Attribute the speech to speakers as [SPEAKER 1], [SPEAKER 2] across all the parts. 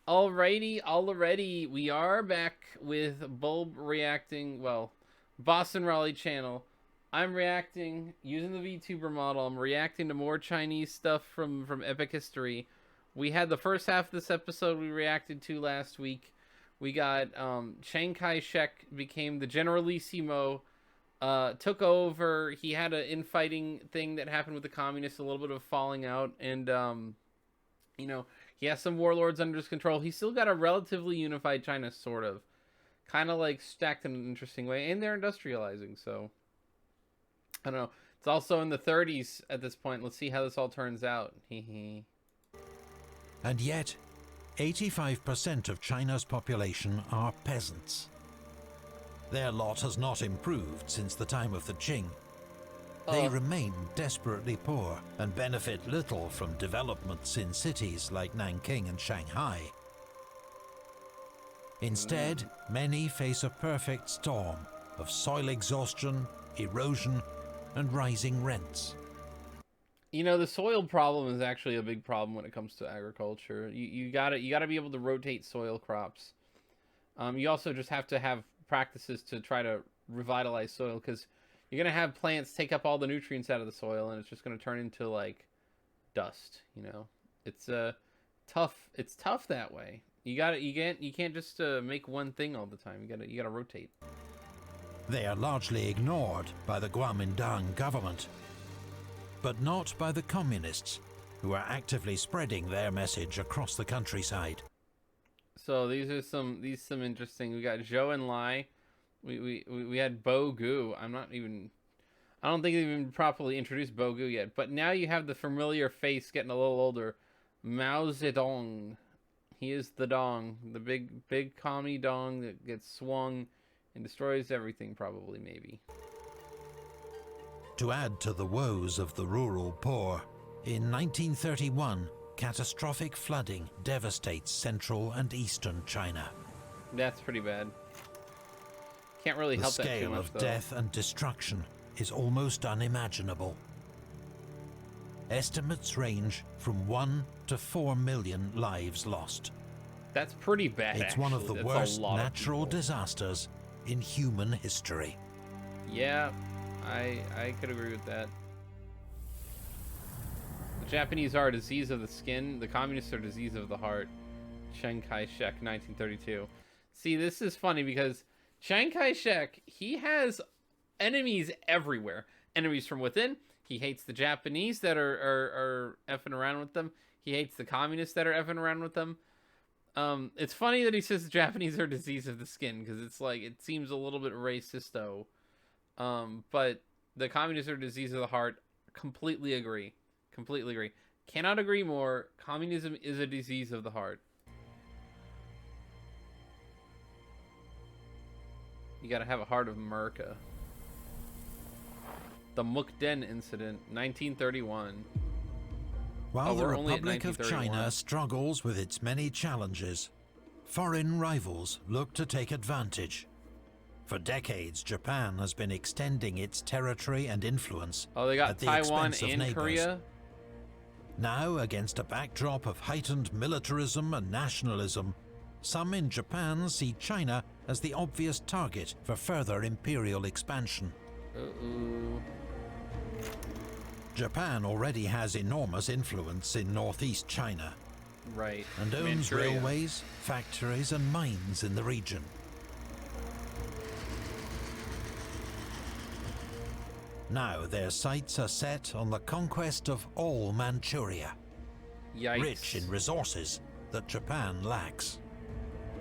[SPEAKER 1] Alrighty, we are back with Bulb reacting, well, Boston-Raleigh channel. I'm reacting, using the VTuber model, I'm reacting to more Chinese stuff from Epic History. We had the first half of this episode we reacted to last week. We got, Chiang Kai-shek became the Generalissimo, took over. He had an infighting thing that happened with the communists, a little bit of falling out, and, you know, he has some warlords under his control. He's still got a relatively unified China, sort of. Kind of like stacked in an interesting way. And they're industrializing, so. I don't know. It's also in the 30s at this point. Let's see how this all turns out.
[SPEAKER 2] And yet, 85% of China's population are peasants. Their lot has not improved since the time of the Qing. They remain desperately poor and benefit little from developments in cities like Nanking and Shanghai. Instead, many face a perfect storm of soil exhaustion, erosion, and rising rents.
[SPEAKER 1] You know, the soil problem is actually a big problem when it comes to agriculture. You gotta be able to rotate soil crops. You also just have to have practices to try to revitalize soil, because you're going to have plants take up all the nutrients out of the soil, and it's just going to turn into, like, dust, you know? It's tough that way. You can't just make one thing all the time. You gotta rotate.
[SPEAKER 2] They are largely ignored by the Kuomintang government, but not by the communists, who are actively spreading their message across the countryside.
[SPEAKER 1] So these are some interesting. We got Zhou and Lai. We had Bo Gu. I don't think they've even properly introduced Bo Gu yet. But now you have the familiar face getting a little older. Mao Zedong. He is the dong. The big commie dong that gets swung and destroys everything, probably, maybe.
[SPEAKER 2] To add to the woes of the rural poor, in 1931, catastrophic flooding devastates central and eastern China.
[SPEAKER 1] That's pretty bad. Can't really help that too much, though.
[SPEAKER 2] The scale of death and destruction is almost unimaginable. Estimates range from 1 to 4 million lives lost.
[SPEAKER 1] That's pretty bad,
[SPEAKER 2] It's one of the worst natural disasters in human history.
[SPEAKER 1] Yeah, I could agree with that. The Japanese are a disease of the skin. The communists are a disease of the heart. Chiang Kai-shek, 1932. See, this is funny because Chiang Kai-shek, he has enemies everywhere. Enemies from within. He hates the Japanese that are effing around with them. He hates the communists that are effing around with them. It's funny that he says the Japanese are a disease of the skin, because it's like, it seems a little bit racisto. But the communists are a disease of the heart. Completely agree. Completely agree. Cannot agree more. Communism is a disease of the heart. You gotta have a heart of America. The Mukden incident, 1931.
[SPEAKER 2] While the Republic of China struggles with its many challenges, foreign rivals look to take advantage. For decades, Japan has been extending its territory and influence at the
[SPEAKER 1] Taiwan
[SPEAKER 2] expense of
[SPEAKER 1] and
[SPEAKER 2] neighbors.
[SPEAKER 1] Korea.
[SPEAKER 2] Now, against a backdrop of heightened militarism and nationalism, some in Japan see China as the obvious target for further imperial expansion. Japan already has enormous influence in northeast China,
[SPEAKER 1] right,
[SPEAKER 2] and owns railways, factories and mines in the region. Now their sights are set on the conquest of all Manchuria, rich in resources that Japan lacks.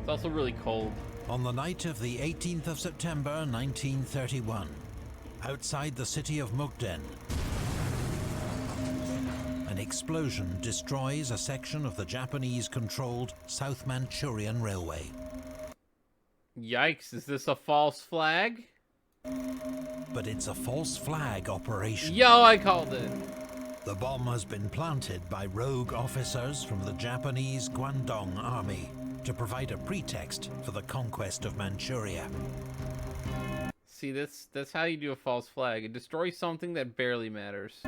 [SPEAKER 1] It's also really cold.
[SPEAKER 2] On the night of the 18th of September 1931, outside the city of Mukden, an explosion destroys a section of the Japanese-controlled South Manchurian Railway.
[SPEAKER 1] Yikes, is this a false flag?
[SPEAKER 2] But it's a false flag operation.
[SPEAKER 1] Yo, I called it!
[SPEAKER 2] The bomb has been planted by rogue officers from the Japanese Guangdong Army to provide a pretext for the conquest of Manchuria.
[SPEAKER 1] See, that's how you do a false flag. It destroys something that barely matters.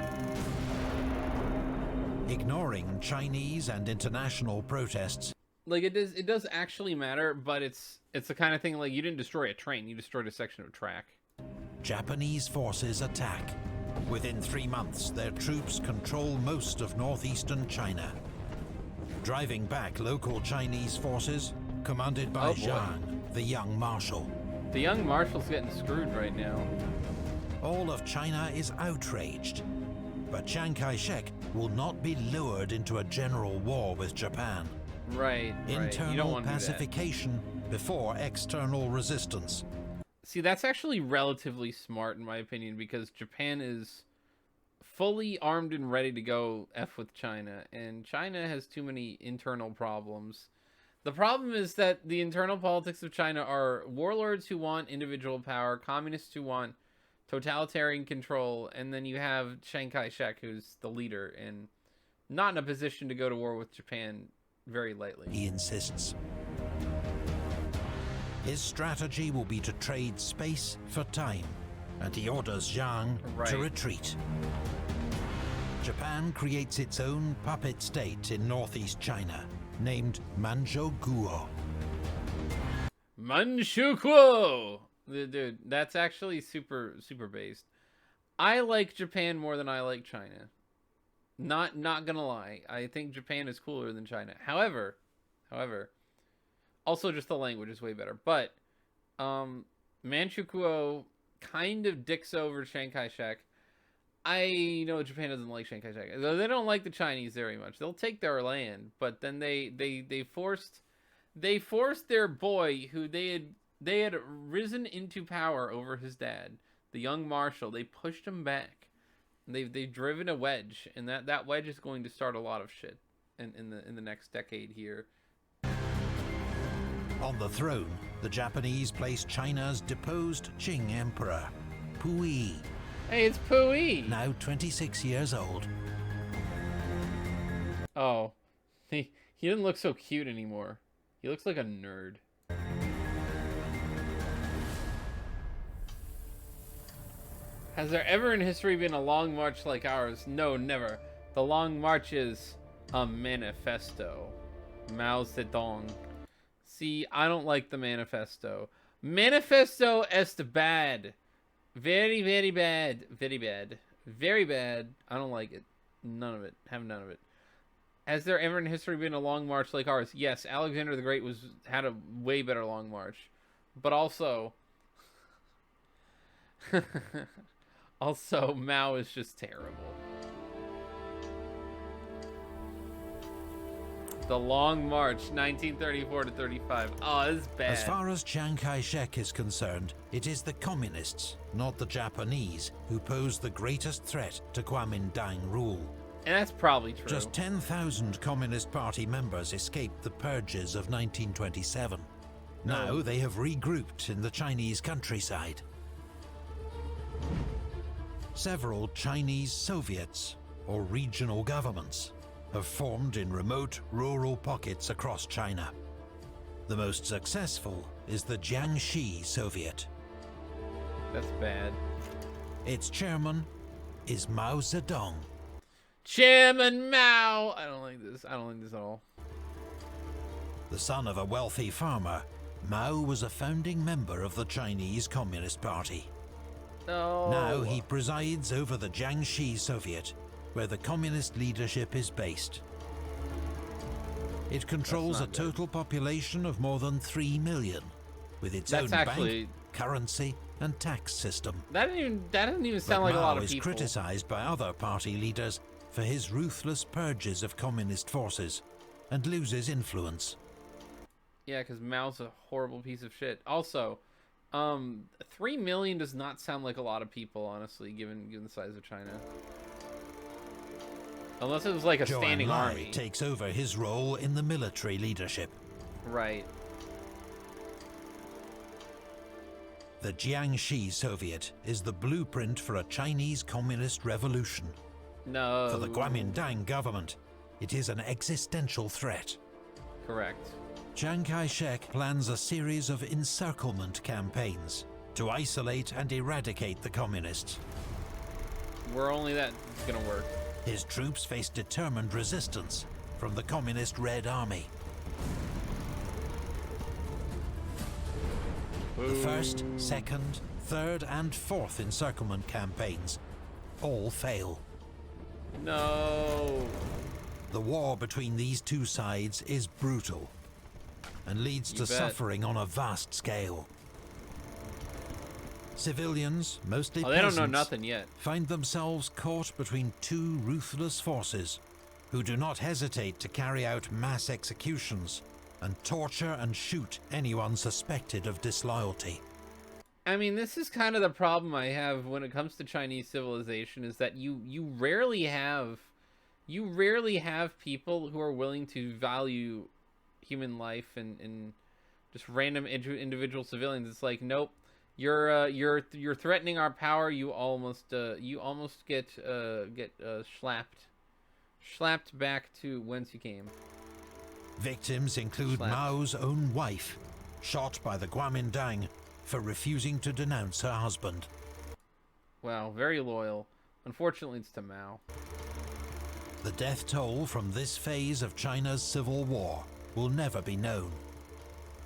[SPEAKER 2] Ignoring Chinese and international protests,
[SPEAKER 1] Like it does actually matter, but it's the kind of thing like you didn't destroy a train, you destroyed a section of track.
[SPEAKER 2] Japanese forces attack. Within 3 months, their troops control most of northeastern China, driving back local Chinese forces commanded by Xian, the young marshal.
[SPEAKER 1] The young marshal's getting screwed right now.
[SPEAKER 2] All of China is outraged, but Chiang Kai-shek will not be lured into a general war with Japan.
[SPEAKER 1] Right.
[SPEAKER 2] Internal
[SPEAKER 1] You don't want to
[SPEAKER 2] pacification before external resistance.
[SPEAKER 1] See, that's actually relatively smart in my opinion, because Japan is fully armed and ready to go F with China, and China has too many internal problems. The problem is that the internal politics of China are warlords who want individual power, communists who want totalitarian control, and then you have Chiang Kai-shek, who's the leader and not in a position to go to war with Japan very lightly.
[SPEAKER 2] He insists. His strategy will be to trade space for time, and he orders Xian to retreat. Japan creates its own puppet state in northeast China, named Manchukuo.
[SPEAKER 1] Manchukuo! Dude, that's actually super based. I like Japan more than I like China. Not gonna lie. I think Japan is cooler than China. However, also just the language is way better. But Manchukuo kind of dicks over Chiang Kai-shek. I know Japan doesn't like Chiang Kai-shek. They don't like the Chinese very much. They'll take their land, but then they forced their boy, who they had risen into power over his dad, the young marshal. They pushed him back. They've driven a wedge, and that wedge is going to start a lot of shit in the next decade here.
[SPEAKER 2] On the throne, the Japanese place China's deposed Qing emperor, Puyi.
[SPEAKER 1] Hey, it's Puyi!
[SPEAKER 2] Now 26 years old.
[SPEAKER 1] Oh, he doesn't look so cute anymore. He looks like a nerd. Has there ever in history been a long march like ours? No, never. The Long March is a manifesto. Mao Zedong. See, I don't like the manifesto. Manifesto est bad. Very, very bad. Very bad. Very bad. I don't like it. None of it. Have none of it. Has there ever in history been a long march like ours? Yes, Alexander the Great had a way better long march. But also... also, Mao is just terrible. The Long March, 1934 to 35. Oh, this is bad.
[SPEAKER 2] As far as Chiang Kai-shek is concerned, it is the communists, not the Japanese, who pose the greatest threat to Kuomintang rule.
[SPEAKER 1] And that's probably true.
[SPEAKER 2] Just 10,000 Communist Party members escaped the purges of 1927. Now they have regrouped in the Chinese countryside. Several Chinese Soviets, or regional governments, have formed in remote rural pockets across China. The most successful is the Jiangxi Soviet.
[SPEAKER 1] That's bad.
[SPEAKER 2] Its chairman is Mao Zedong.
[SPEAKER 1] Chairman Mao! I don't like this. I don't like this at all.
[SPEAKER 2] The son of a wealthy farmer, Mao was a founding member of the Chinese Communist Party.
[SPEAKER 1] No.
[SPEAKER 2] Now he presides over the Jiangxi Soviet, where the communist leadership is based. It controls a total population of more than 3 million, with its own bank, currency, and tax system.
[SPEAKER 1] That doesn't even sound like a lot of people.
[SPEAKER 2] Mao is criticized by other party leaders for his ruthless purges of communist forces, and loses influence.
[SPEAKER 1] Yeah, because Mao's a horrible piece of shit. Also, 3 million does not sound like a lot of people, honestly, given the size of China. Unless it was like a standing army.
[SPEAKER 2] Takes over his role in the military leadership.
[SPEAKER 1] Right.
[SPEAKER 2] The Jiangxi Soviet is the blueprint for a Chinese communist revolution.
[SPEAKER 1] No.
[SPEAKER 2] For the Kuomintang government, it is an existential threat.
[SPEAKER 1] Correct.
[SPEAKER 2] Chiang Kai-shek plans a series of encirclement campaigns to isolate and eradicate the communists.
[SPEAKER 1] We're only that gonna work.
[SPEAKER 2] His troops face determined resistance from the Communist Red Army. The first, second, third, and fourth encirclement campaigns all fail.
[SPEAKER 1] No.
[SPEAKER 2] The war between these two sides is brutal and leads to suffering on a vast scale. Civilians, mostly
[SPEAKER 1] they don't know
[SPEAKER 2] peasants,
[SPEAKER 1] nothing yet.
[SPEAKER 2] find themselves caught between two ruthless forces who do not hesitate to carry out mass executions and torture and shoot anyone suspected of disloyalty.
[SPEAKER 1] I mean, this is kind of the problem I have when it comes to Chinese civilization, is that you rarely have people who are willing to value human life and just random individual civilians. It's like, nope, you're threatening our power. You almost get slapped back to whence you came.
[SPEAKER 2] Victims include Mao's own wife, shot by the Kuomintang for refusing to denounce her husband.
[SPEAKER 1] Wow, very loyal. Unfortunately, it's to Mao.
[SPEAKER 2] The death toll from this phase of China's civil war will never be known,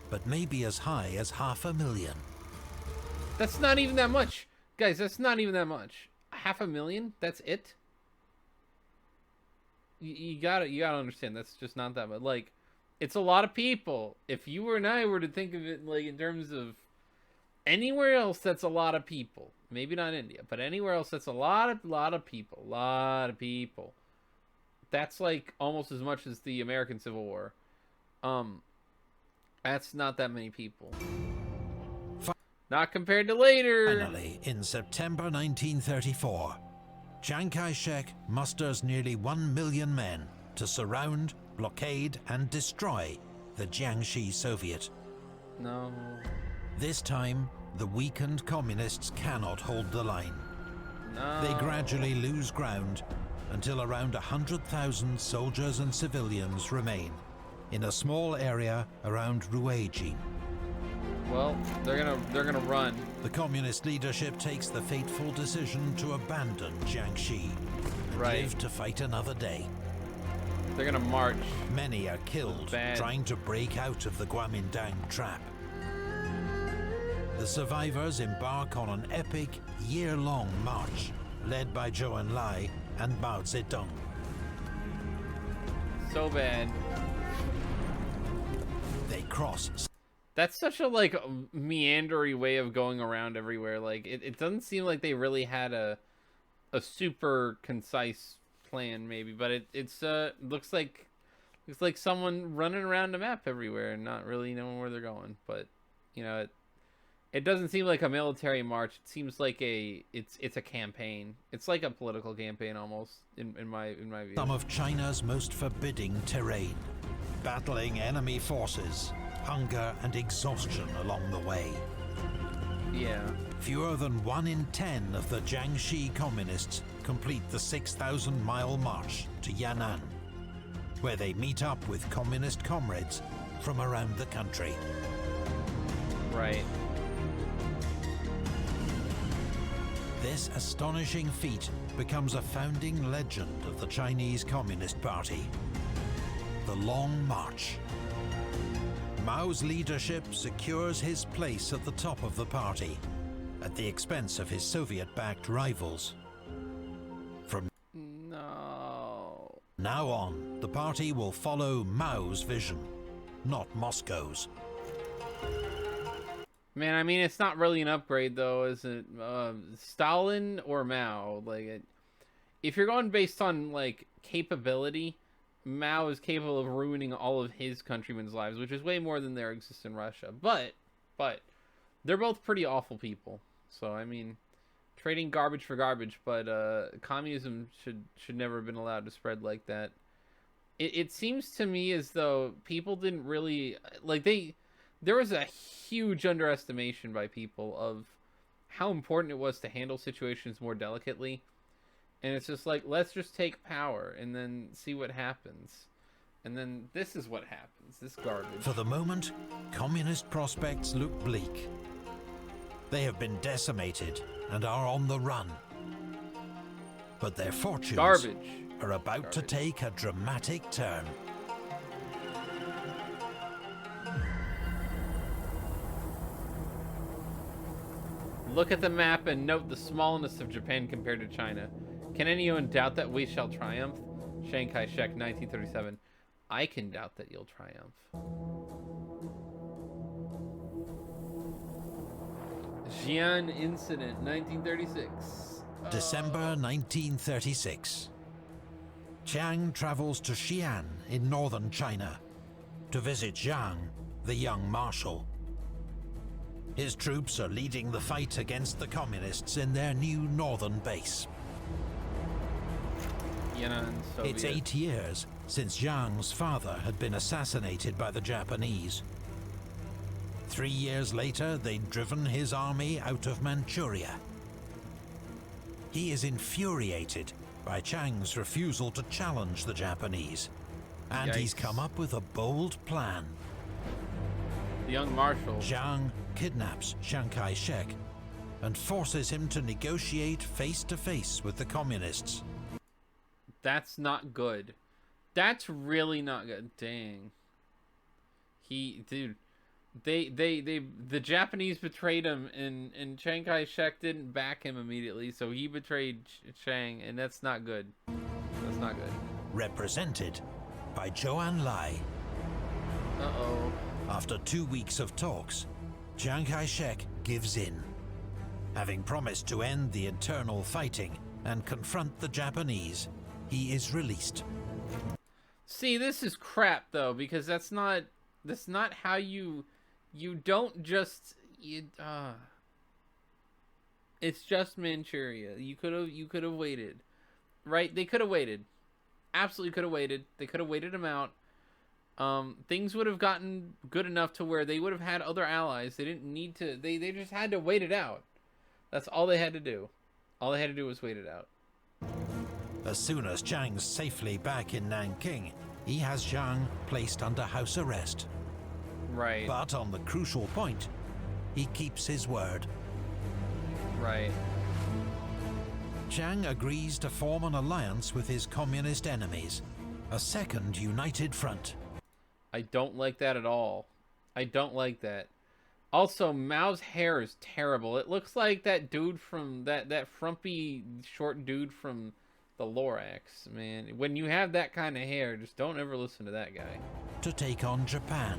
[SPEAKER 2] but may be as high as 500,000.
[SPEAKER 1] That's not even that much. Guys, that's not even that much. 500,000? That's it? You gotta understand, that's just not that much. Like, it's a lot of people. If you and I were to think of it like in terms of anywhere else, that's a lot of people. Maybe not India, but anywhere else, that's a lot of people. That's like almost as much as the American Civil War. That's not that many people. Not compared to later.
[SPEAKER 2] Finally, in September 1934, Chiang Kai-shek musters nearly 1 million men to surround, blockade, and destroy the Jiangxi Soviet.
[SPEAKER 1] No.
[SPEAKER 2] This time, the weakened communists cannot hold the line.
[SPEAKER 1] No.
[SPEAKER 2] They gradually lose ground until around 100,000 soldiers and civilians remain in a small area around Ruijin.
[SPEAKER 1] Well, they're gonna run.
[SPEAKER 2] The communist leadership takes the fateful decision to abandon Jiangxi and live to fight another day.
[SPEAKER 1] They're gonna march.
[SPEAKER 2] Many are killed trying to break out of the Kuomintang trap. The survivors embark on an epic, year-long march led by Zhou Enlai and Mao Zedong.
[SPEAKER 1] So bad.
[SPEAKER 2] They cross.
[SPEAKER 1] That's such a like meandery way of going around everywhere. Like it doesn't seem like they really had a super concise plan, maybe, but it's looks like someone running around a map everywhere and not really knowing where they're going. But you know, it doesn't seem like a military march. It seems like it's a campaign. It's like a political campaign almost in my view.
[SPEAKER 2] Some of China's most forbidding terrain, battling enemy forces, hunger and exhaustion along the way.
[SPEAKER 1] Yeah.
[SPEAKER 2] Fewer than 1 in 10 of the Jiangxi communists complete the 6,000-mile march to Yan'an, where they meet up with communist comrades from around the country.
[SPEAKER 1] Right.
[SPEAKER 2] This astonishing feat becomes a founding legend of the Chinese Communist Party. The Long March. Mao's leadership secures his place at the top of the party, at the expense of his Soviet-backed rivals. From now on, the party will follow Mao's vision, not Moscow's.
[SPEAKER 1] Man, I mean, it's not really an upgrade, though, is it? Stalin or Mao? Like, if you're going based on, like, capability, Mao is capable of ruining all of his countrymen's lives, which is way more than there exists in Russia. But they're both pretty awful people. So, I mean, trading garbage for garbage, but communism should never have been allowed to spread like that. It seems to me as though people didn't really, like, there was a huge underestimation by people of how important it was to handle situations more delicately. And it's just like, let's just take power and then see what happens. And then this is what happens, this garbage.
[SPEAKER 2] For the moment, communist prospects look bleak. They have been decimated and are on the run. But their fortunes are about to take a dramatic turn.
[SPEAKER 1] Look at the map and note the smallness of Japan compared to China. Can anyone doubt that we shall triumph? Chiang Kai-shek, 1937. I can doubt that you'll triumph. Xian incident, 1936.
[SPEAKER 2] December 1936. Chiang travels to Xian in northern China to visit Jiang, the young marshal. His troops are leading the fight against the communists in their new northern base. It's 8 years since Jiang's father had been assassinated by the Japanese. 3 years later, they'd driven his army out of Manchuria. He is infuriated by Chiang's refusal to challenge the Japanese, and he's come up with a bold plan.
[SPEAKER 1] The young marshal.
[SPEAKER 2] Jiang kidnaps Chiang Kai-shek and forces him to negotiate face-to-face with the communists.
[SPEAKER 1] That's not good. That's really not good. Dang. Dude, the Japanese betrayed him, and Chiang Kai-shek didn't back him immediately, so he betrayed Chiang, and that's not good. That's not good.
[SPEAKER 2] Represented by Zhou Lai.
[SPEAKER 1] Uh-oh.
[SPEAKER 2] After 2 weeks of talks, Chiang Kai-shek gives in. Having promised to end the internal fighting and confront the Japanese, he is released.
[SPEAKER 1] See, this is crap though, because that's not how you don't just it's just Manchuria. You could have waited. Right? They could have waited. Absolutely could have waited. They could have waited him out. Things would have gotten good enough to where they would have had other allies. They didn't need to. They just had to wait it out. That's all they had to do. All they had to do was wait it out.
[SPEAKER 2] As soon as Chiang's safely back in Nanking, he has Jiang placed under house arrest.
[SPEAKER 1] Right.
[SPEAKER 2] But on the crucial point, he keeps his word.
[SPEAKER 1] Right.
[SPEAKER 2] Chiang agrees to form an alliance with his communist enemies, a second united front.
[SPEAKER 1] I don't like that at all. I don't like that. Also, Mao's hair is terrible. It looks like that dude from that frumpy short dude from the Lorax, man. When you have that kind of hair, just don't ever listen to that guy.
[SPEAKER 2] To take on Japan.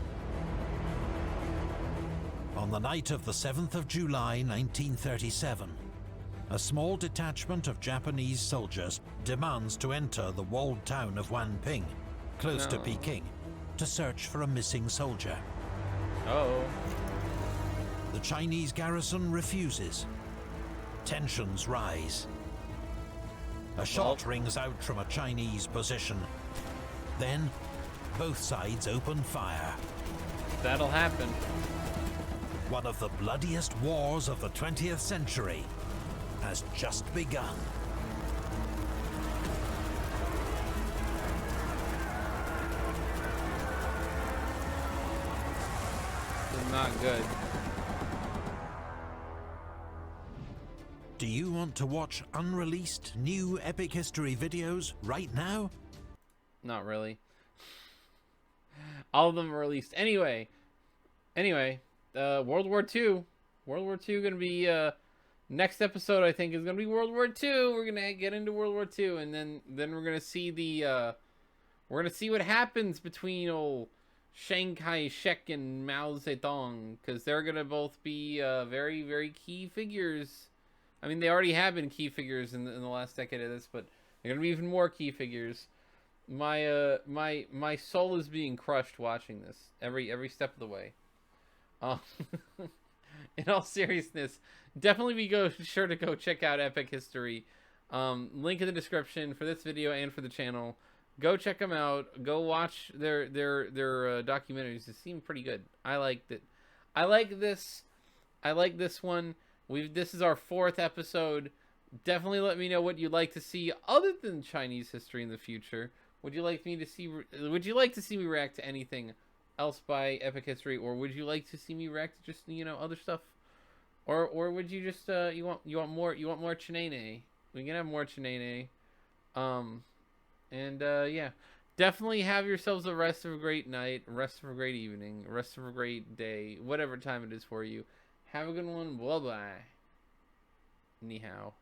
[SPEAKER 2] On the night of the 7th of July, 1937, a small detachment of Japanese soldiers demands to enter the walled town of Wanping, close to Peking, to search for a missing soldier.
[SPEAKER 1] Uh-oh.
[SPEAKER 2] The Chinese garrison refuses. Tensions rise. A shot rings out from a Chinese position. Then, both sides open fire.
[SPEAKER 1] That'll happen.
[SPEAKER 2] One of the bloodiest wars of the 20th century has just begun.
[SPEAKER 1] This is not good.
[SPEAKER 2] Do you want to watch unreleased new Epic History videos right now?
[SPEAKER 1] Not really. All of them are released. Anyway, World War II. World War II gonna be next episode. I think is gonna be World War II. We're gonna get into World War II, and then we're gonna see what happens between old Chiang Kai-shek and Mao Zedong, because they're gonna both be very, very key figures. I mean, they already have been key figures in the last decade of this, but they're gonna be even more key figures. My soul is being crushed watching this every step of the way. In all seriousness, definitely be sure to go check out Epic History. Link in the description for this video and for the channel. Go check them out. Go watch their documentaries. They seem pretty good. I liked it. I like this one. This is our 4th episode. Definitely let me know what you'd like to see other than Chinese history in the future. Would you like to see me react to anything else by Epic History, or would you like to see me react to just other stuff, or would you just you want more Chinene? We can have more Chinene. Yeah, definitely have yourselves the rest of a great night, rest of a great evening, rest of a great day, whatever time it is for you. Have a good one. Bye bye. Ni hao.